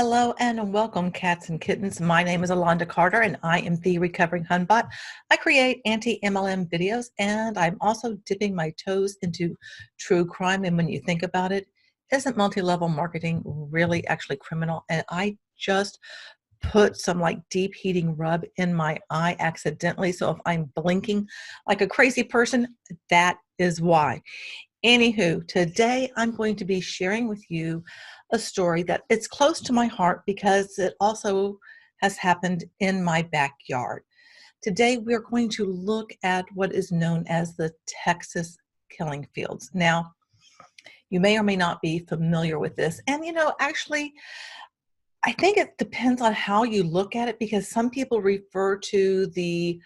Hello and welcome, cats and kittens. My name is Alonda Carter and I am the Recovering Hunbot. I create anti-MLM videos and I'm also dipping my toes into true crime. And when you think about it, isn't multi-level marketing really actually criminal? And I just put some like deep heating rub in my eye accidentally. So if I'm blinking like a crazy person, that is why. Anywho, today I'm going to be sharing with you a story that it's close to my heart because it also has happened in my backyard. Today we're going to look at what is known as the Texas killing fields. Now, you may or may not be familiar with this. And actually, I think it depends on how you look at it because some people refer to the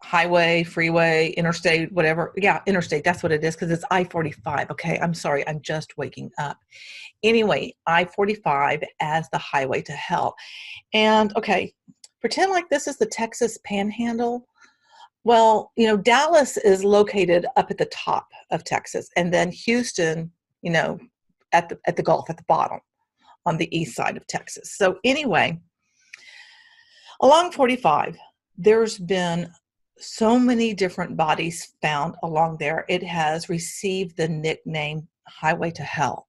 highway, freeway, interstate, whatever. Yeah, interstate, that's what it is because it's I-45. Okay, I'm sorry, I'm just waking up. Anyway, I-45 as the highway to hell. And okay, pretend like this is the Texas Panhandle. Well, Dallas is located up at the top of Texas, and then Houston, at the Gulf at the bottom on the east side of Texas. So anyway, along 45, there's been so many different bodies found along there. It has received the nickname Highway to Hell.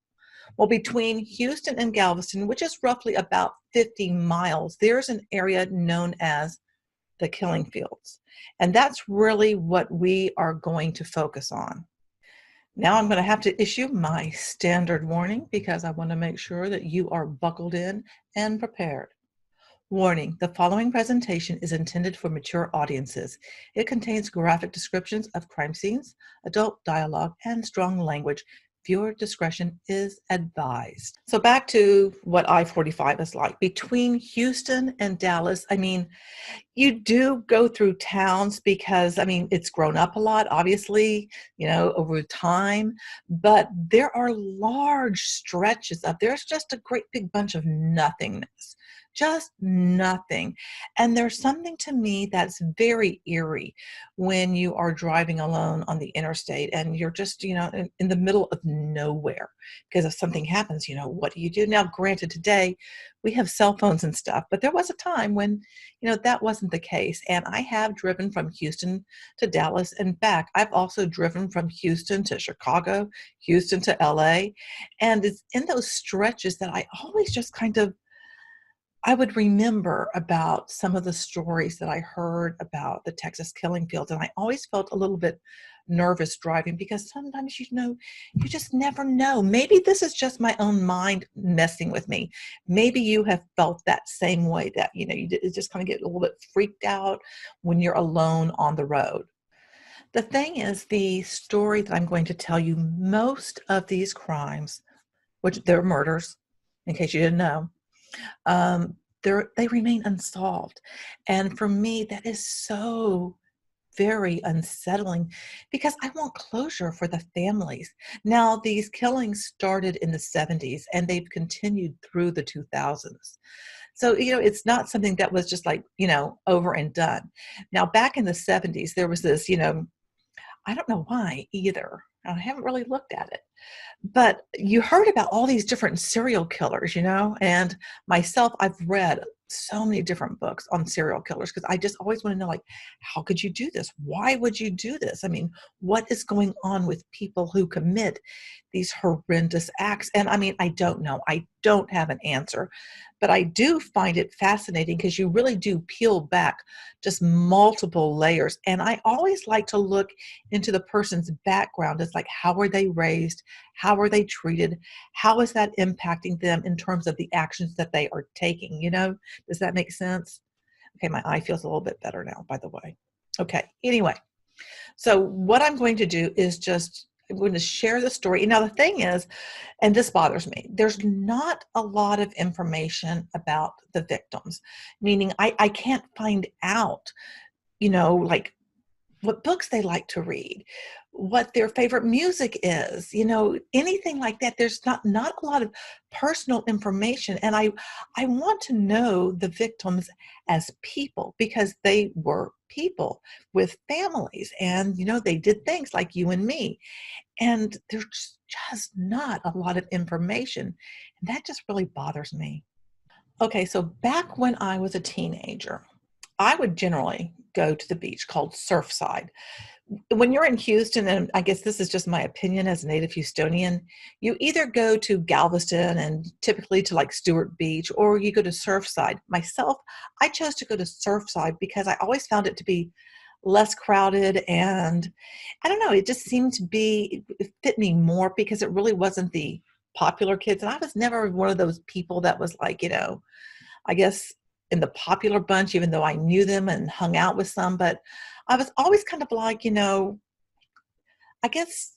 Well, between Houston and Galveston, which is roughly about 50 miles, there's an area known as the killing fields. And that's really what we are going to focus on. Now I'm going to have to issue my standard warning because I want to make sure that you are buckled in and prepared. Warning, the following presentation is intended for mature audiences. It contains graphic descriptions of crime scenes, adult dialogue, and strong language. Viewer discretion is advised. So back to what I-45 is like. Between Houston and Dallas, you do go through towns because, it's grown up a lot, obviously, over time, but there are large stretches of, there's just a great big bunch of nothingness. Just nothing. And there's something to me that's very eerie when you are driving alone on the interstate and you're just, in the middle of nowhere. Because if something happens, what do you do? Now, granted, today we have cell phones and stuff, but there was a time when, that wasn't the case. And I have driven from Houston to Dallas and back. I've also driven from Houston to Chicago, Houston to LA. And it's in those stretches that I always just I would remember about some of the stories that I heard about the Texas killing fields. And I always felt a little bit nervous driving because sometimes, you just never know. Maybe this is just my own mind messing with me. Maybe you have felt that same way that, you just kind of get a little bit freaked out when you're alone on the road. The thing is, the story that I'm going to tell you, most of these crimes, which they're murders, in case you didn't know, they remain unsolved. And for me, that is so very unsettling because I want closure for the families. Now, these killings started in the 70s and they've continued through the 2000s. So, it's not something that was just like, over and done. Now, back in the 70s, there was this, I don't know why either. I haven't really looked at it. But you heard about all these different serial killers, and myself, I've read so many different books on serial killers because I just always want to know, like, how could you do this? Why would you do this? What is going on with people who commit these horrendous acts? And I don't know. I don't have an answer, but I do find it fascinating because you really do peel back just multiple layers. And I always like to look into the person's background. It's like, how were they raised? How are they treated? How is that impacting them in terms of the actions that they are taking? Does that make sense? Okay, my eye feels a little bit better now, by the way. Okay, anyway, so what I'm going to do is I'm going to share the story. Now, the thing is, and this bothers me, there's not a lot of information about the victims, meaning I can't find out, like what books they like to read, what their favorite music is, anything like that. There's not a lot of personal information. And I want to know the victims as people because they were people with families and, they did things like you and me. And there's just not a lot of information. And that just really bothers me. Okay, so back when I was a teenager, I would generally go to the beach called Surfside. When you're in Houston, and I guess this is just my opinion as a native Houstonian, you either go to Galveston and typically to like Stewart Beach, or you go to Surfside. Myself, I chose to go to Surfside because I always found it to be less crowded, and I don't know, it just seemed to be, it fit me more because it really wasn't the popular kids. And I was never one of those people that was like, I guess in the popular bunch, even though I knew them and hung out with some, but I was always kind of like, I guess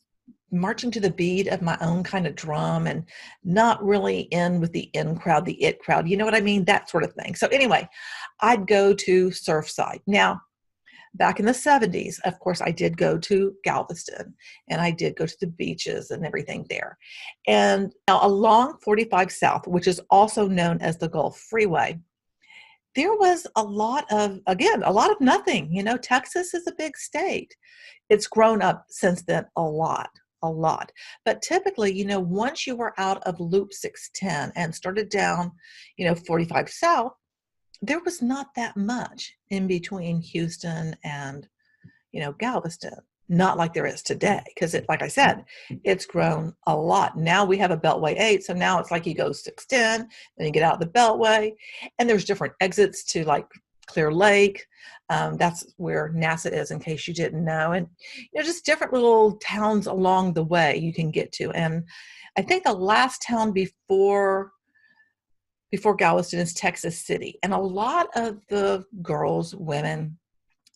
marching to the beat of my own kind of drum and not really in with the in crowd, the it crowd, you know what I mean? That sort of thing. So anyway, I'd go to Surfside. Now, back in the 70s, of course, I did go to Galveston and I did go to the beaches and everything there. And now along 45 South, which is also known as the Gulf Freeway, there was again, a lot of nothing. Texas is a big state. It's grown up since then a lot, a lot. But typically, once you were out of Loop 610 and started down, 45 South, there was not that much in between Houston and Galveston. Not like there is today, because like I said, it's grown a lot. Now we have a Beltway 8, so now it's like you go 610, then you get out of the Beltway, and there's different exits to like Clear Lake. That's where NASA is, in case you didn't know. And just different little towns along the way you can get to. And I think the last town before Galveston is Texas City. And a lot of the girls, women,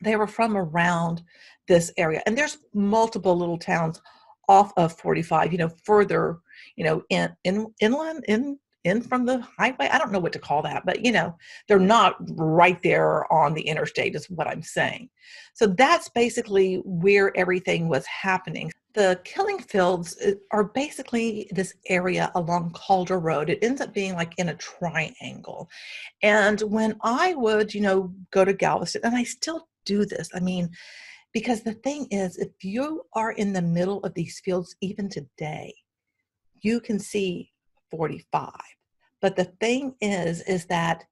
they were from around this area. And there's multiple little towns off of 45, further, inland, in from the highway. I don't know what to call that, but they're not right there on the interstate is what I'm saying. So that's basically where everything was happening. The killing fields are basically this area along Calder Road. It ends up being like in a triangle. And when I would, go to Galveston, and I still do this, because the thing is, if you are in the middle of these fields, even today, you can see 45. But the thing is that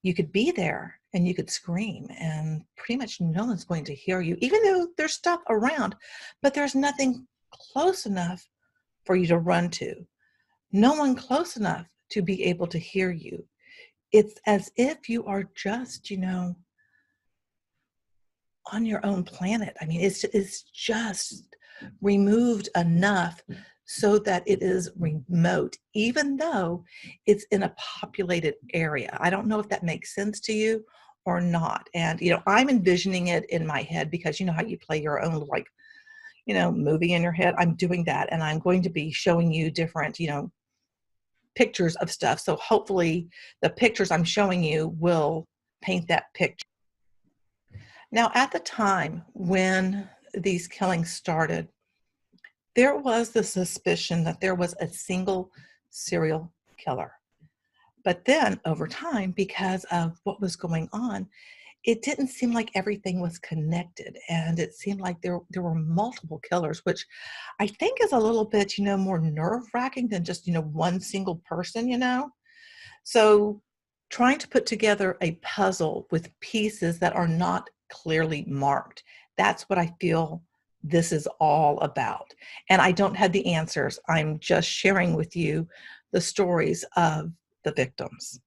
you could be there and you could scream and pretty much no one's going to hear you, even though there's stuff around, but there's nothing close enough for you to run to. No one close enough to be able to hear you. It's as if you are just, on your own planet. It's just removed enough so that it is remote, even though it's in a populated area. I don't know if that makes sense to you or not. And, I'm envisioning it in my head because you know how you play your own, like, movie in your head. I'm doing that. And I'm going to be showing you different, pictures of stuff. So hopefully the pictures I'm showing you will paint that picture. Now, at the time when these killings started, there was the suspicion that there was a single serial killer. But then over time, because of what was going on, it didn't seem like everything was connected. And it seemed like there were multiple killers, which I think is a little bit, more nerve-wracking than just, one single person, So trying to put together a puzzle with pieces that are not clearly marked, that's what I feel this is all about. And I don't have the answers. I'm just sharing with you the stories of the victims.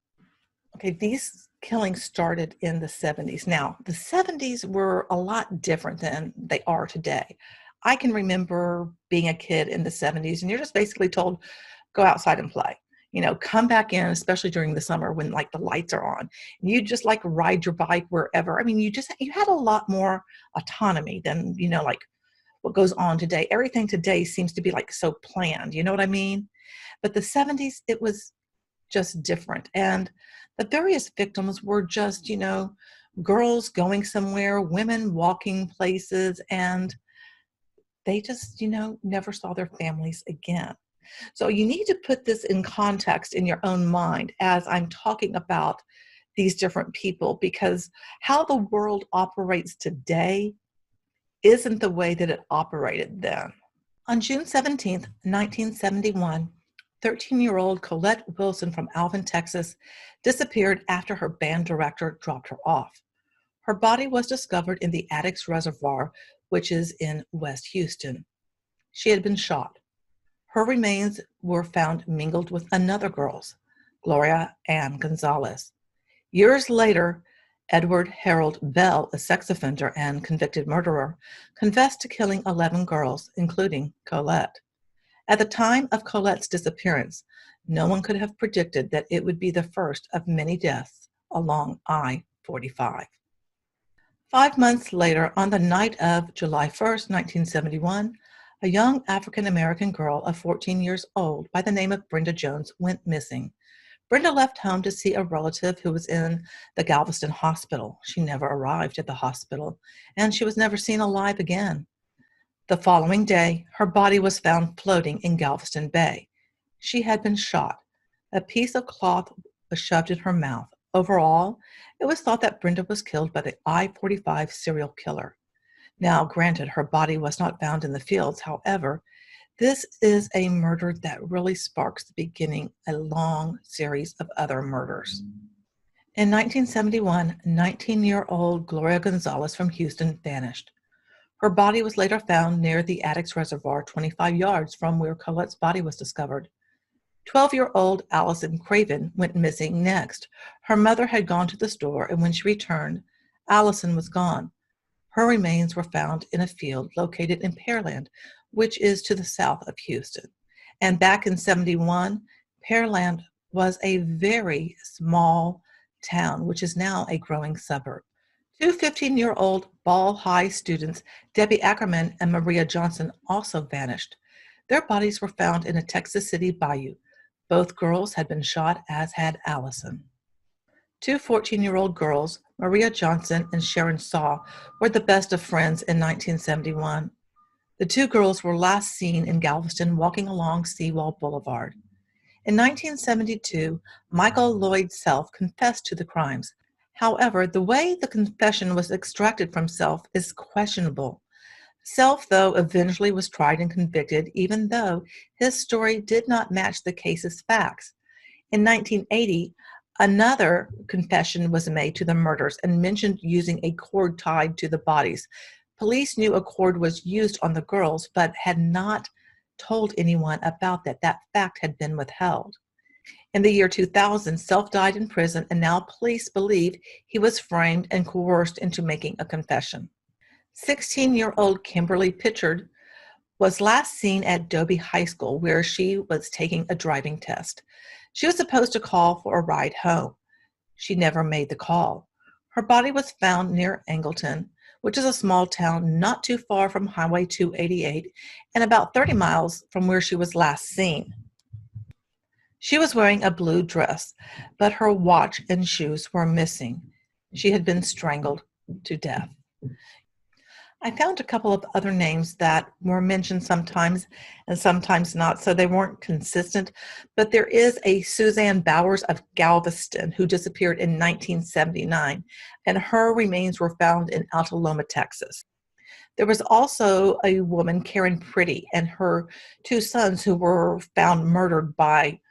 Okay, these killings started in the 70s. Now, the 70s were a lot different than they are today. I can remember being a kid in the 70s, and you're just basically told, go outside and play. Come back in, especially during the summer when like the lights are on. And you just like ride your bike wherever. You had a lot more autonomy than, like what goes on today. Everything today seems to be like so planned, you know what I mean? But the 70s, it was just different. And the various victims were just, girls going somewhere, women walking places, and they just, never saw their families again. So you need to put this in context in your own mind as I'm talking about these different people, because how the world operates today isn't the way that it operated then. On June 17th, 1971, 13-year-old Colette Wilson from Alvin, Texas, disappeared after her band director dropped her off. Her body was discovered in the Addicks Reservoir, which is in West Houston. She had been shot. Her remains were found mingled with another girl's, Gloria Ann Gonzalez. Years later, Edward Harold Bell, a sex offender and convicted murderer, confessed to killing 11 girls, including Colette. At the time of Colette's disappearance, no one could have predicted that it would be the first of many deaths along I-45. 5 months later, on the night of July 1st, 1971, a young African-American girl of 14 years old by the name of Brenda Jones went missing. Brenda left home to see a relative who was in the Galveston hospital. She never arrived at the hospital, and she was never seen alive again. The following day, her body was found floating in Galveston Bay. She had been shot. A piece of cloth was shoved in her mouth. Overall, it was thought that Brenda was killed by the I-45 serial killer. Now, granted, her body was not found in the fields. However, this is a murder that really sparks the beginning of a long series of other murders. In 1971, 19-year-old Gloria Gonzalez from Houston vanished. Her body was later found near the Addicks Reservoir, 25 yards from where Colette's body was discovered. 12-year-old Allison Craven went missing next. Her mother had gone to the store, and when she returned, Allison was gone. Her remains were found in a field located in Pearland, which is to the south of Houston. And back in 71, Pearland was a very small town, which is now a growing suburb. Two 15-year-old Ball High students, Debbie Ackerman and Maria Johnson, also vanished. Their bodies were found in a Texas City bayou. Both girls had been shot, as had Allison. Two 14-year-old girls, Maria Johnson and Sharon Saw, were the best of friends in 1971. The two girls were last seen in Galveston walking along Seawall Boulevard. In 1972, Michael Lloyd Self confessed to the crimes. However, the way the confession was extracted from Self is questionable. Self, though, eventually was tried and convicted, even though his story did not match the case's facts. In 1980, another confession was made to the murders and mentioned using a cord tied to the bodies. Police knew a cord was used on the girls, but had not told anyone about that. That fact had been withheld. In the year 2000, Self died in prison, and now police believe he was framed and coerced into making a confession. 16-year-old Kimberly Pitchford was last seen at Dobie High School, where she was taking a driving test. She was supposed to call for a ride home. She never made the call. Her body was found near Angleton, which is a small town not too far from Highway 288 and about 30 miles from where she was last seen. She was wearing a blue dress, but her watch and shoes were missing. She had been strangled to death. I found a couple of other names that were mentioned sometimes and sometimes not, so they weren't consistent. But there is a Suzanne Bowers of Galveston who disappeared in 1979, and her remains were found in Alta Loma, Texas. There was also a woman, Karen Pretty, and her two sons who were found murdered by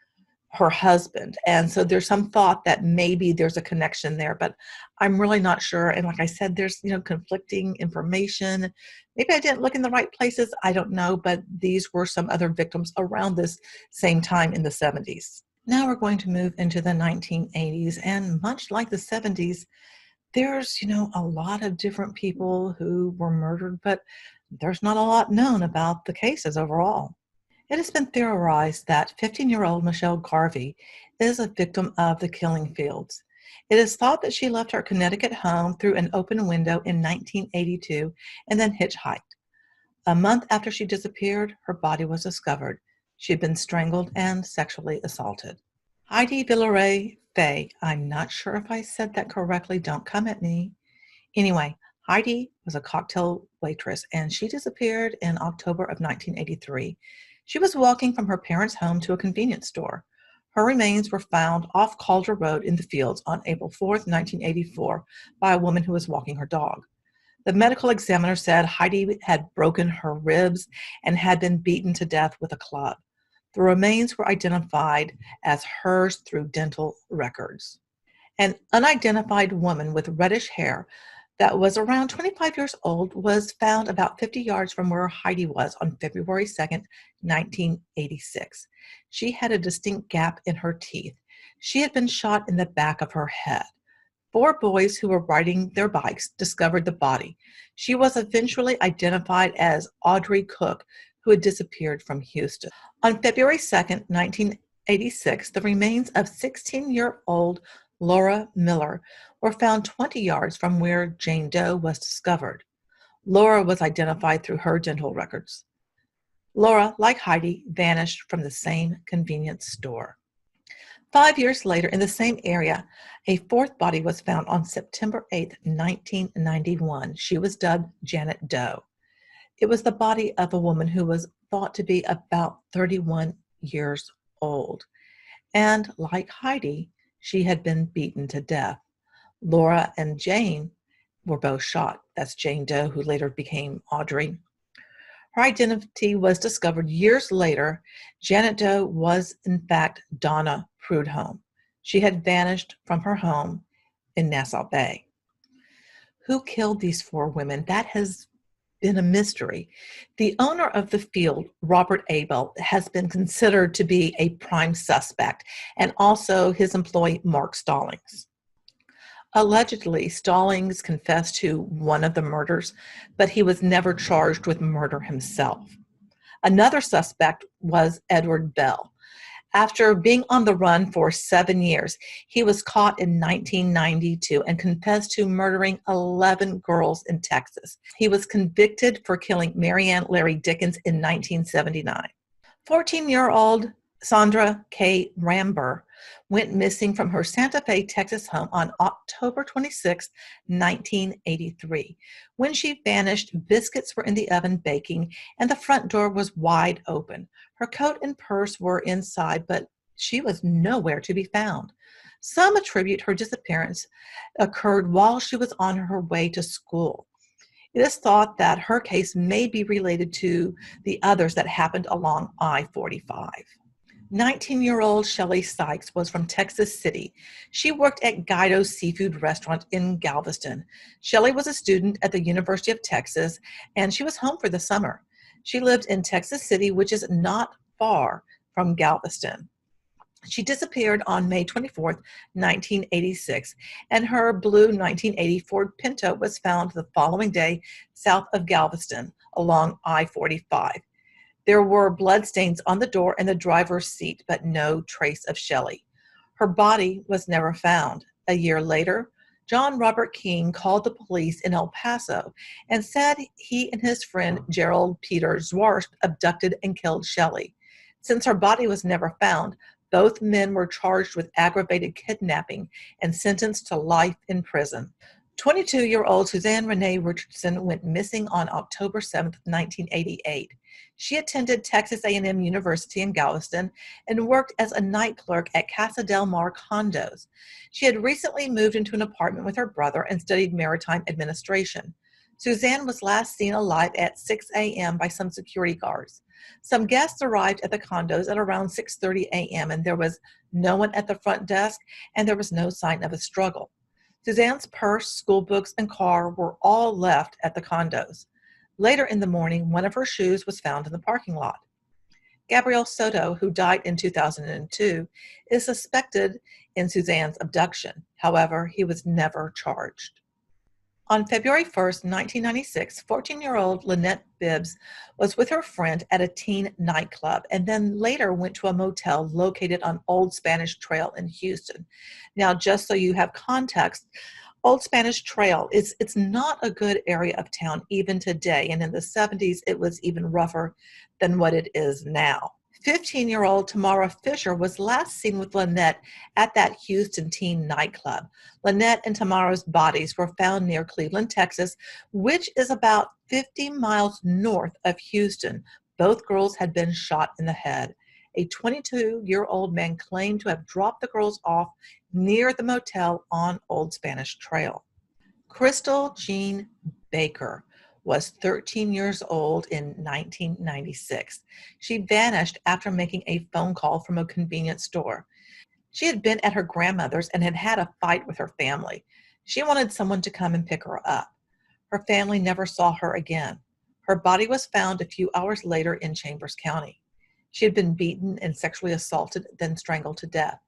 her husband. And so there's some thought that maybe there's a connection there, but I'm really not sure. And like I said, there's, conflicting information. Maybe I didn't look in the right places. I don't know, but these were some other victims around this same time in the 70s. Now we're going to move into the 1980s, and much like the 70s, there's, a lot of different people who were murdered, but there's not a lot known about the cases overall. It has been theorized that 15-year-old Michelle Garvey is a victim of the killing fields. It is thought that she left her Connecticut home through an open window in 1982 and then hitchhiked. A month after she disappeared, her body was discovered. She had been strangled and sexually assaulted. Heidi Villaray Faye, I'm not sure if I said that correctly, don't come at me. Anyway, Heidi was a cocktail waitress, and she disappeared in October of 1983. She was walking from her parents' home to a convenience store. Her remains were found off Calder Road in the fields on April 4th, 1984, by a woman who was walking her dog. The medical examiner said Heidi had broken her ribs and had been beaten to death with a club. The remains were identified as hers through dental records. An unidentified woman with reddish hair that was around 25 years old was found about 50 yards from where Heidi was on February 2nd, 1986. She had a distinct gap in her teeth. She had been shot in the back of her head. 4 boys who were riding their bikes discovered the body. She was eventually identified as Audrey Cook, who had disappeared from Houston. On February 2nd, 1986, the remains of 16-year-old Laura Miller were found 20 yards from where Jane Doe was discovered. Laura was identified through her dental records. Laura, like Heidi, vanished from the same convenience store. 5 years later, in the same area, a 4th body was found on September 8, 1991. She was dubbed Janet Doe. It was the body of a woman who was thought to be about 31 years old. And like Heidi, she had been beaten to death. Laura and Jane were both shot. That's Jane Doe, who later became Audrey. Her identity was discovered years later. Janet Doe was, in fact, Donna Prudhomme. She had vanished from her home in Nassau Bay. Who killed these 4 women? That has been a mystery. The owner of the field, Robert Abel, has been considered to be a prime suspect, and also his employee, Mark Stallings. Allegedly, Stallings confessed to one of the murders, but he was never charged with murder himself. Another suspect was Edward Bell. After being on the run for 7 years, he was caught in 1992 and confessed to murdering 11 girls in Texas. He was convicted for killing Marianne Larry Dickens in 1979. 14-year-old Sondra K. Ramber went missing from her Santa Fe, Texas home on October 26, 1983. When she vanished, biscuits were in the oven baking, and the front door was wide open. Her coat and purse were inside, but she was nowhere to be found. Some attribute her disappearance occurred while she was on her way to school. It is thought that her case may be related to the others that happened along I-45. 19-year-old Shelley Sikes was from Texas City. She worked at Guido's Seafood Restaurant in Galveston. Shelley was a student at the University of Texas, and she was home for the summer. She lived in Texas City, which is not far from Galveston. She disappeared on May 24, 1986, and her blue 1980 Ford Pinto was found the following day south of Galveston along I-45. There were bloodstains on the door and the driver's seat, but no trace of Shelley. Her body was never found. A year later, John Robert King called the police in El Paso and said he and his friend Gerald Peter Zwarsp abducted and killed Shelley. Since her body was never found, both men were charged with aggravated kidnapping and sentenced to life in prison. 22-year-old Suzanne Renee Richardson went missing on October 7, 1988. She attended Texas A&M University in Galveston and worked as a night clerk at Casa del Mar Condos. She had recently moved into an apartment with her brother and studied maritime administration. Suzanne was last seen alive at 6 a.m. by some security guards. Some guests arrived at the condos at around 6:30 a.m. and there was no one at the front desk and there was no sign of a struggle. Suzanne's purse, school books, and car were all left at the condos. Later in the morning, one of her shoes was found in the parking lot. Gabriel Soto, who died in 2002, is suspected in Suzanne's abduction. However, he was never charged. On February 1st, 1996, 14-year-old Lynette Bibbs was with her friend at a teen nightclub and then later went to a motel located on Old Spanish Trail in Houston. Now, just so you have context, Old Spanish Trail, it's not a good area of town even today, and in the 70s it was even rougher than what it is now. 15-year-old Tamara Fisher was last seen with Lynette at that Houston teen nightclub. Lynette and Tamara's bodies were found near Cleveland, Texas, which is about 50 miles north of Houston. Both girls had been shot in the head. A 22-year-old man claimed to have dropped the girls off near the motel on Old Spanish Trail. Krystal Jean Baker was 13 years old in 1996. She vanished after making a phone call from a convenience store. She had been at her grandmother's and had had a fight with her family. She wanted someone to come and pick her up. Her family never saw her again. Her body was found a few hours later in Chambers County. She had been beaten and sexually assaulted, then strangled to death.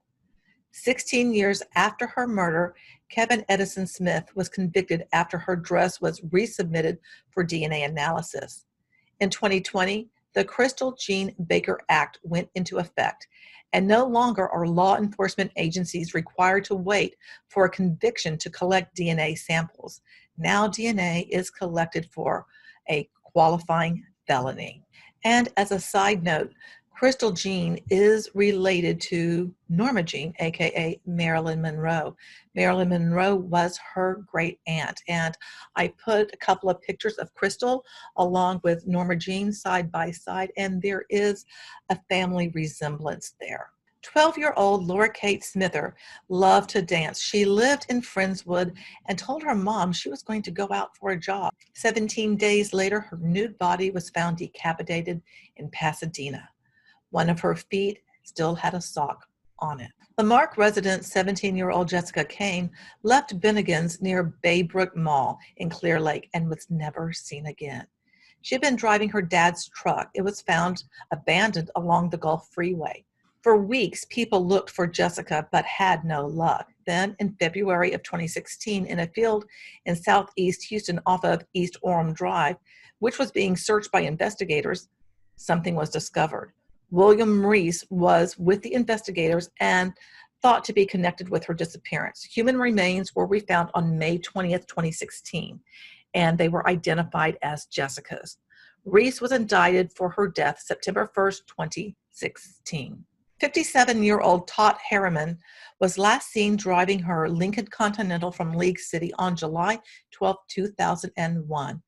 16 years after her murder, Kevin Edison Smith was convicted after her dress was resubmitted for DNA analysis. In 2020, the Krystal Jean Baker Act went into effect, and no longer are law enforcement agencies required to wait for a conviction to collect DNA samples. Now DNA is collected for a qualifying felony. And as a side note, Krystal Jean is related to Norma Jean, aka Marilyn Monroe. Marilyn Monroe was her great aunt, and I put a couple of pictures of Krystal along with Norma Jean side by side, and there is a family resemblance there. 12-year-old Laura Kate Smither loved to dance. She lived in Friendswood and told her mom she was going to go out for a job. 17 days later, her nude body was found decapitated in Pasadena. One of her feet still had a sock on it. Lamarck resident 17-year-old Jessica Kane left Bennigan's near Baybrook Mall in Clear Lake and was never seen again. She had been driving her dad's truck. It was found abandoned along the Gulf Freeway. For weeks, people looked for Jessica but had no luck. Then, in February of 2016, in a field in southeast Houston off of East Orem Drive, which was being searched by investigators, something was discovered. William Reese was with the investigators and thought to be connected with her disappearance. Human remains were found on May 20th, 2016, and they were identified as Jessica's. Reese was indicted for her death September 1st, 2016. 57-year-old Tot Harriman was last seen driving her Lincoln Continental from League City on July 12, 2001.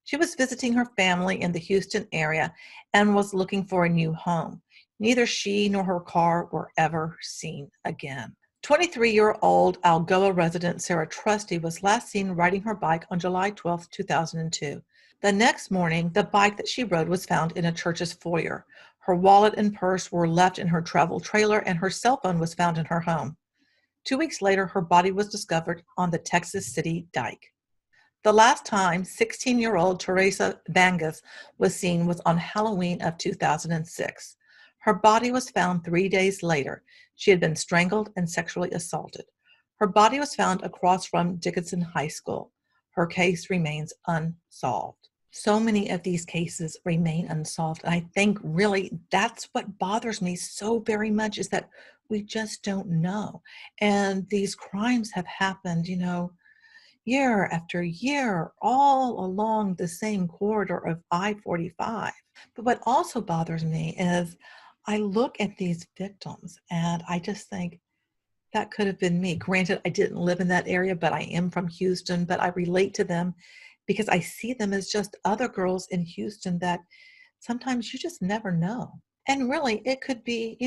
She was visiting her family in the Houston area and was looking for a new home. Neither she nor her car were ever seen again. 23-year-old Algoa resident Sarah Trusty was last seen riding her bike on July 12, 2002. The next morning, the bike that she rode was found in a church's foyer. Her wallet and purse were left in her travel trailer, and her cell phone was found in her home. 2 weeks later, her body was discovered on the Texas City Dike. The last time 16-year-old Teresa Vangas was seen was on Halloween of 2006. Her body was found 3 days later. She had been strangled and sexually assaulted. Her body was found across from Dickinson High School. Her case remains unsolved. So many of these cases remain unsolved. And I think really that's what bothers me so very much, is that we just don't know. And these crimes have happened, year after year, all along the same corridor of I-45. But what also bothers me is I look at these victims and I just think, that could have been me. Granted, I didn't live in that area, but I am from Houston, but I relate to them because I see them as just other girls in Houston that sometimes you just never know. And really, it could be,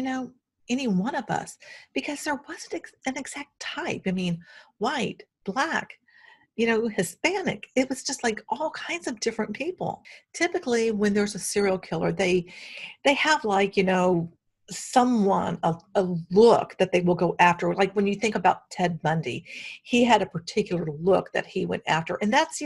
any one of us, because there wasn't an exact type. I mean, white, black, Hispanic. It was just like all kinds of different people. Typically, when there's a serial killer, they have someone, a look that they will go after. Like when you think about Ted Bundy, he had a particular look that he went after, and that's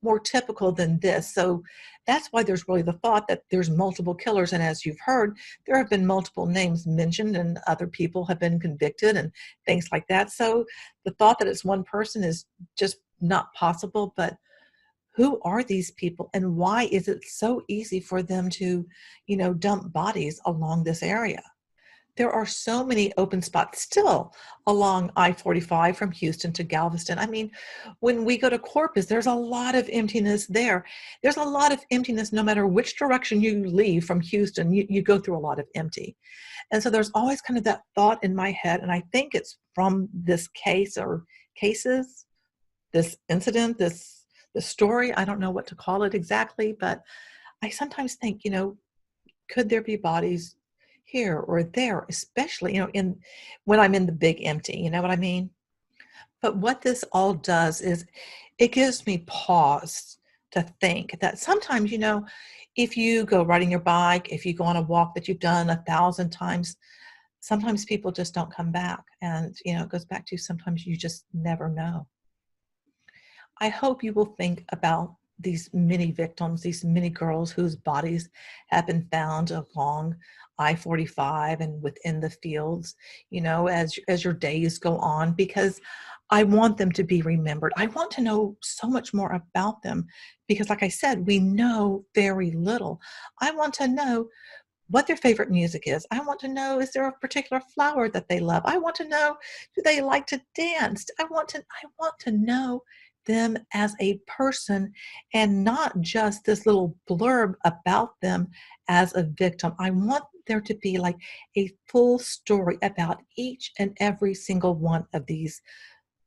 more typical than this. So that's why there's really the thought that there's multiple killers. And as you've heard, there have been multiple names mentioned and other people have been convicted and things like that. So the thought that it's one person is just not possible. But who are these people and why is it so easy for them to, dump bodies along this area? There are so many open spots still along I-45 from Houston to Galveston. I mean, when we go to Corpus, there's a lot of emptiness there. There's a lot of emptiness no matter which direction you leave from Houston, you go through a lot of empty. And so there's always kind of that thought in my head, and I think it's from this case or cases, this incident, the story, I don't know what to call it exactly, but I sometimes think, could there be bodies here or there, especially, when I'm in the big empty, you know what I mean? But what this all does is it gives me pause to think that sometimes, if you go riding your bike, if you go on a walk that you've done 1,000 times, sometimes people just don't come back. And, it goes back to sometimes you just never know. I hope you will think about these many victims, these many girls whose bodies have been found along I-45 and within the fields, as your days go on, because I want them to be remembered. I want to know so much more about them because, like I said, we know very little. I want to know what their favorite music is. I want to know, is there a particular flower that they love? I want to know, do they like to dance? I want to know them as a person and not just this little blurb about them as a victim. I want there to be like a full story about each and every single one of these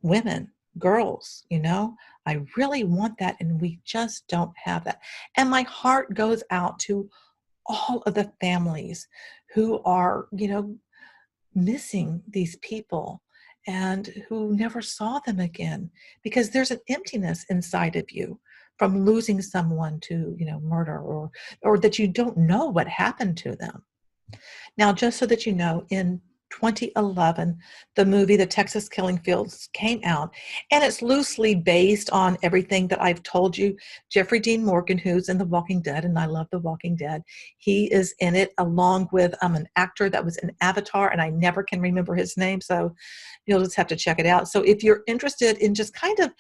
women, girls. I really want that, and we just don't have that. And my heart goes out to all of the families who are, missing these people and who never saw them again, because there's an emptiness inside of you from losing someone to, murder, or that you don't know what happened to them. Now, just so that you know, in 2011, the movie The Texas Killing Fields came out, and it's loosely based on everything that I've told you. Jeffrey Dean Morgan, who's in The Walking Dead, and I love The Walking Dead, he is in it along with an actor that was in Avatar, and I never can remember his name, so you'll just have to check it out. So if you're interested in just kind of,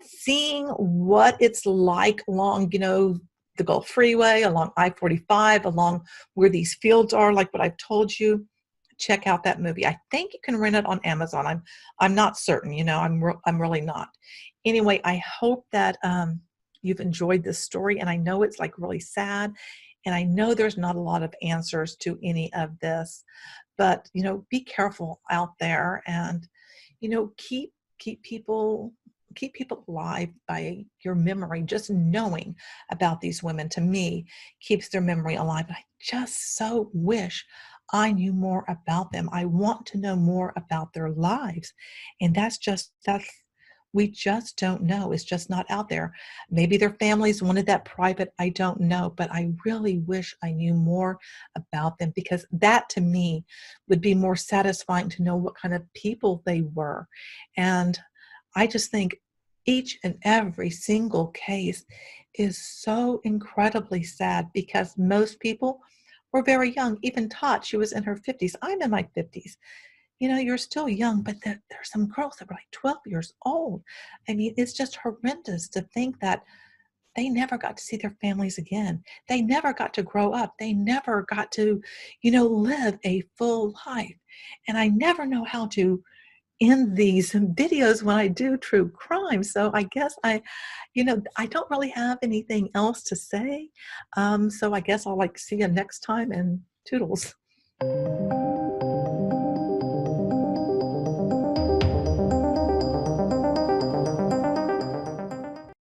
seeing what it's like along, the Gulf Freeway, along I-45, along where these fields are, like what I've told you, check out that movie. I think you can rent it on Amazon. I'm not certain, I'm really not. Anyway, I hope that you've enjoyed this story, and I know it's like really sad, and I know there's not a lot of answers to any of this, but be careful out there, and keep people alive by your memory. Just knowing about these women, to me, keeps their memory alive. I just so wish I knew more about them. I want to know more about their lives. And that's we just don't know. It's just not out there. Maybe their families wanted that private. I don't know. But I really wish I knew more about them, because that to me would be more satisfying, to know what kind of people they were. And I just think each and every single case is so incredibly sad, because most people were very young. Even Tot, she was in her 50s. I'm in my 50s. You're still young, but there's some girls that were like 12 years old. I mean, it's just horrendous to think that they never got to see their families again. They never got to grow up. They never got to, live a full life. And I never know how to end these videos when I do true crime. So I guess I don't really have anything else to say. So I guess I'll see you next time, and toodles.